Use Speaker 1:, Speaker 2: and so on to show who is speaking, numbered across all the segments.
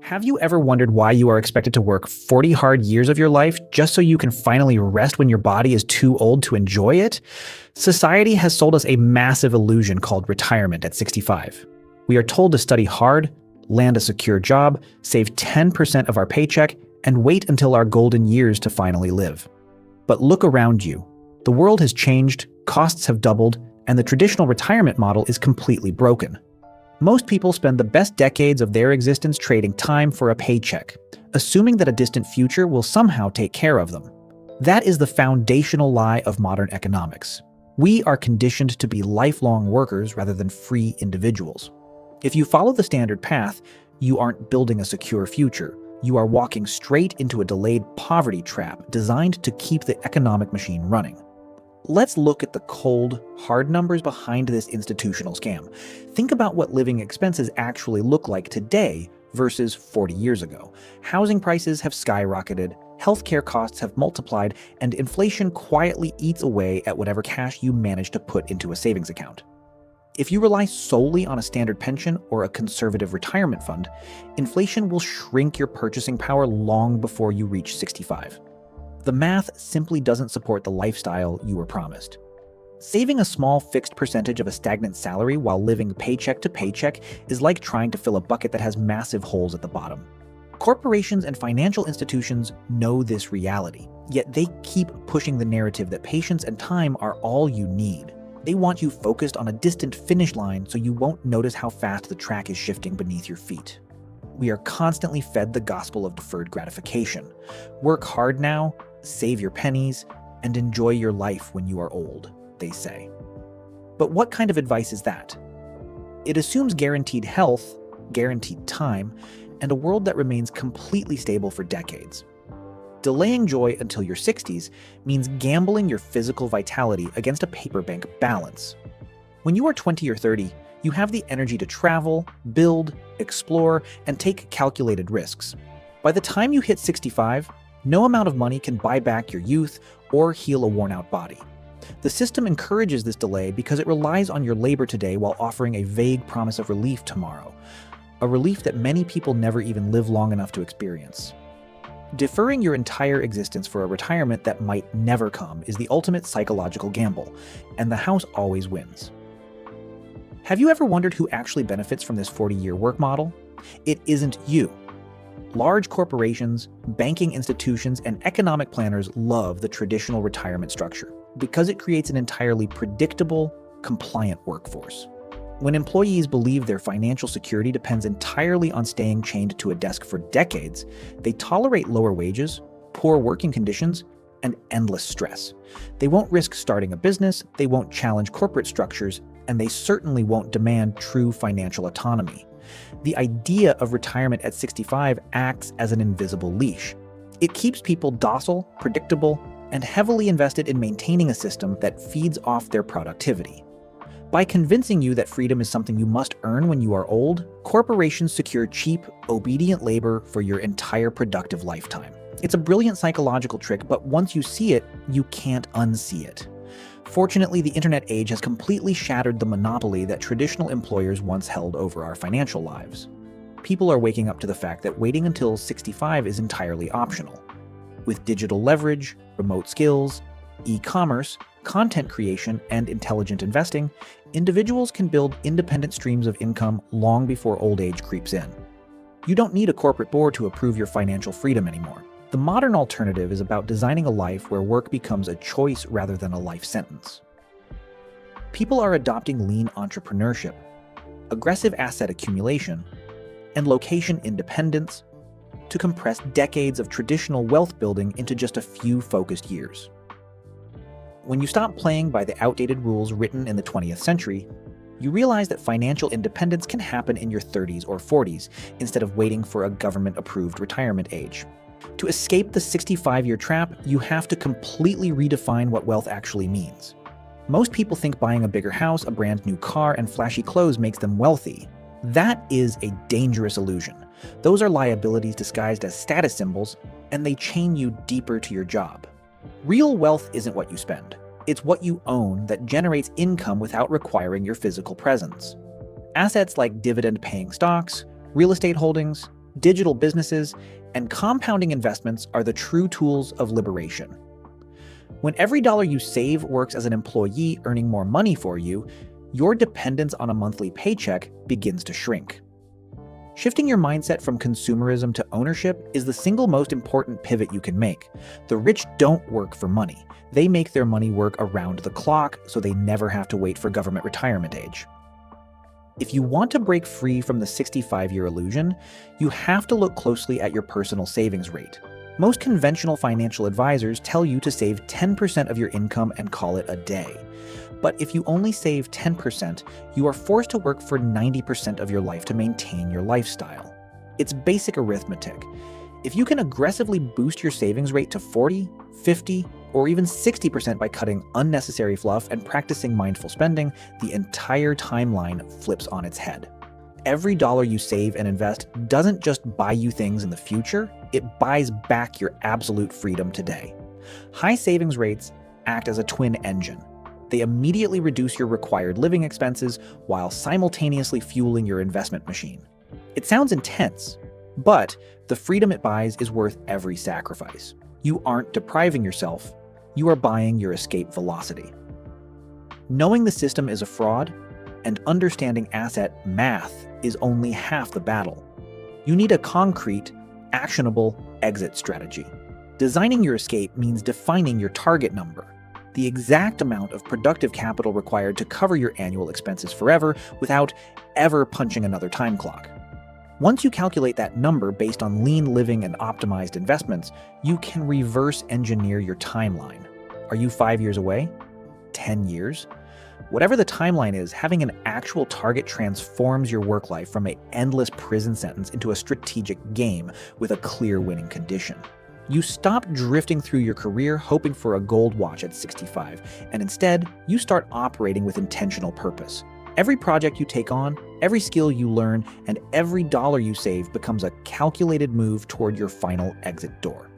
Speaker 1: Have you ever wondered why you are expected to work 40 hard years of your life just so you can finally rest when your body is too old to enjoy it? Society has sold us a massive illusion called retirement at 65. We are told to study hard, land a secure job, save 10% of our paycheck, and wait until our golden years to finally live. But look around you. The world has changed, costs have doubled, and the traditional retirement model is completely broken. Most people spend the best decades of their existence trading time for a paycheck, assuming that a distant future will somehow take care of them. That is the foundational lie of modern economics. We are conditioned to be lifelong workers rather than free individuals. If you follow the standard path, you aren't building a secure future. You are walking straight into a delayed poverty trap designed to keep the economic machine running. Let's look at the cold, hard numbers behind this institutional scam. Think about what living expenses actually look like today versus 40 years ago. Housing prices have skyrocketed, healthcare costs have multiplied, and inflation quietly eats away at whatever cash you manage to put into a savings account. If you rely solely on a standard pension or a conservative retirement fund, inflation will shrink your purchasing power long before you reach 65. The math simply doesn't support the lifestyle you were promised. Saving a small fixed percentage of a stagnant salary while living paycheck to paycheck is like trying to fill a bucket that has massive holes at the bottom. Corporations and financial institutions know this reality, yet they keep pushing the narrative that patience and time are all you need. They want you focused on a distant finish line so you won't notice how fast the track is shifting beneath your feet. We are constantly fed the gospel of deferred gratification. Work hard now, save your pennies, and enjoy your life when you are old, they say. But what kind of advice is that? It assumes guaranteed health, guaranteed time, and a world that remains completely stable for decades. Delaying joy until your 60s means gambling your physical vitality against a paper bank balance. When you are 20 or 30, you have the energy to travel, build, explore, and take calculated risks. By the time you hit 65, no amount of money can buy back your youth or heal a worn-out body. The system encourages this delay because it relies on your labor today while offering a vague promise of relief tomorrow, a relief that many people never even live long enough to experience. Deferring your entire existence for a retirement that might never come is the ultimate psychological gamble, and the house always wins. Have you ever wondered who actually benefits from this 40-year work model? It isn't you. Large corporations, banking institutions, and economic planners love the traditional retirement structure because it creates an entirely predictable, compliant workforce. When employees believe their financial security depends entirely on staying chained to a desk for decades, they tolerate lower wages, poor working conditions, and endless stress. They won't risk starting a business, they won't challenge corporate structures, and they certainly won't demand true financial autonomy. The idea of retirement at 65 acts as an invisible leash. It keeps people docile, predictable, and heavily invested in maintaining a system that feeds off their productivity. By convincing you that freedom is something you must earn when you are old, corporations secure cheap, obedient labor for your entire productive lifetime. It's a brilliant psychological trick, but once you see it, you can't unsee it. Fortunately, the internet age has completely shattered the monopoly that traditional employers once held over our financial lives. People are waking up to the fact that waiting until 65 is entirely optional. With digital leverage, remote skills, e-commerce, content creation, and intelligent investing, individuals can build independent streams of income long before old age creeps in. You don't need a corporate board to approve your financial freedom anymore. The modern alternative is about designing a life where work becomes a choice rather than a life sentence. People are adopting lean entrepreneurship, aggressive asset accumulation, and location independence to compress decades of traditional wealth building into just a few focused years. When you stop playing by the outdated rules written in the 20th century, you realize that financial independence can happen in your 30s or 40s instead of waiting for a government-approved retirement age. To escape the 65-year trap, you have to completely redefine what wealth actually means. Most people think buying a bigger house, a brand new car, and flashy clothes makes them wealthy. That is a dangerous illusion. Those are liabilities disguised as status symbols, and they chain you deeper to your job. Real wealth isn't what you spend. It's what you own that generates income without requiring your physical presence. Assets like dividend-paying stocks, real estate holdings, Digital businesses and compounding investments are the true tools of liberation. When every dollar you save works as an employee earning more money for you, your dependence on a monthly paycheck begins to shrink. Shifting your mindset from consumerism to ownership is the single most important pivot you can make. The rich don't work for money. They make their money work around the clock so they never have to wait for government retirement age. If you want to break free from the 65-year illusion, you have to look closely at your personal savings rate. Most conventional financial advisors tell you to save 10% of your income and call it a day. But if you only save 10%, you are forced to work for 90% of your life to maintain your lifestyle. It's basic arithmetic. If you can aggressively boost your savings rate to 40, 50, or even 60% by cutting unnecessary fluff and practicing mindful spending, the entire timeline flips on its head. Every dollar you save and invest doesn't just buy you things in the future, it buys back your absolute freedom today. High savings rates act as a twin engine. They immediately reduce your required living expenses while simultaneously fueling your investment machine. It sounds intense, but the freedom it buys is worth every sacrifice. You aren't depriving yourself, you are buying your escape velocity. Knowing the system is a fraud and understanding asset math is only half the battle. You need a concrete, actionable exit strategy. Designing your escape means defining your target number, the exact amount of productive capital required to cover your annual expenses forever without ever punching another time clock. Once you calculate that number based on lean living and optimized investments, you can reverse engineer your timeline. Are you 5 years away? 10 years? Whatever the timeline is, having an actual target transforms your work life from an endless prison sentence into a strategic game with a clear winning condition. You stop drifting through your career hoping for a gold watch at 65, and instead, you start operating with intentional purpose. Every project you take on, every skill you learn, and every dollar you save becomes a calculated move toward your final exit door.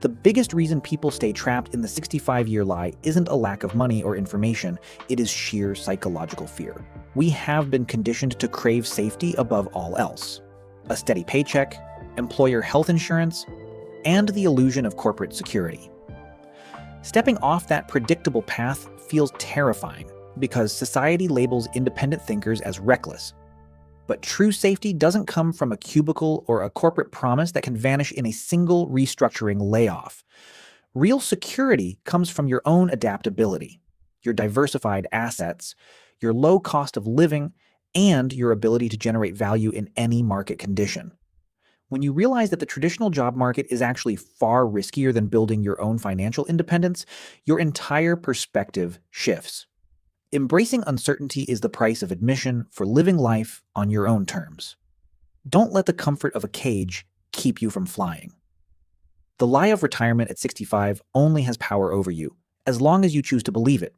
Speaker 1: The biggest reason people stay trapped in the 65-year lie isn't a lack of money or information, it is sheer psychological fear. We have been conditioned to crave safety above all else. A steady paycheck, employer health insurance, and the illusion of corporate security. Stepping off that predictable path feels terrifying because society labels independent thinkers as reckless. But true safety doesn't come from a cubicle or a corporate promise that can vanish in a single restructuring layoff. Real security comes from your own adaptability, your diversified assets, your low cost of living, and your ability to generate value in any market condition. When you realize that the traditional job market is actually far riskier than building your own financial independence, your entire perspective shifts. Embracing uncertainty is the price of admission for living life on your own terms. Don't let the comfort of a cage keep you from flying. The lie of retirement at 65 only has power over you, as long as you choose to believe it.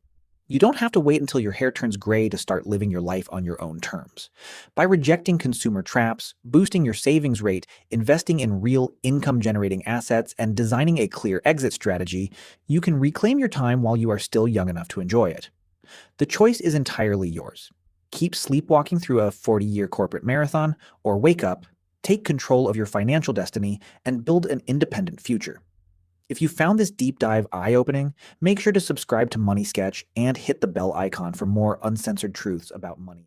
Speaker 1: You don't have to wait until your hair turns gray to start living your life on your own terms. By rejecting consumer traps, boosting your savings rate, investing in real income-generating assets, and designing a clear exit strategy, you can reclaim your time while you are still young enough to enjoy it. The choice is entirely yours. Keep sleepwalking through a 40-year corporate marathon, or wake up, take control of your financial destiny, and build an independent future. If you found this deep dive eye-opening, make sure to subscribe to Money Sketch and hit the bell icon for more uncensored truths about money.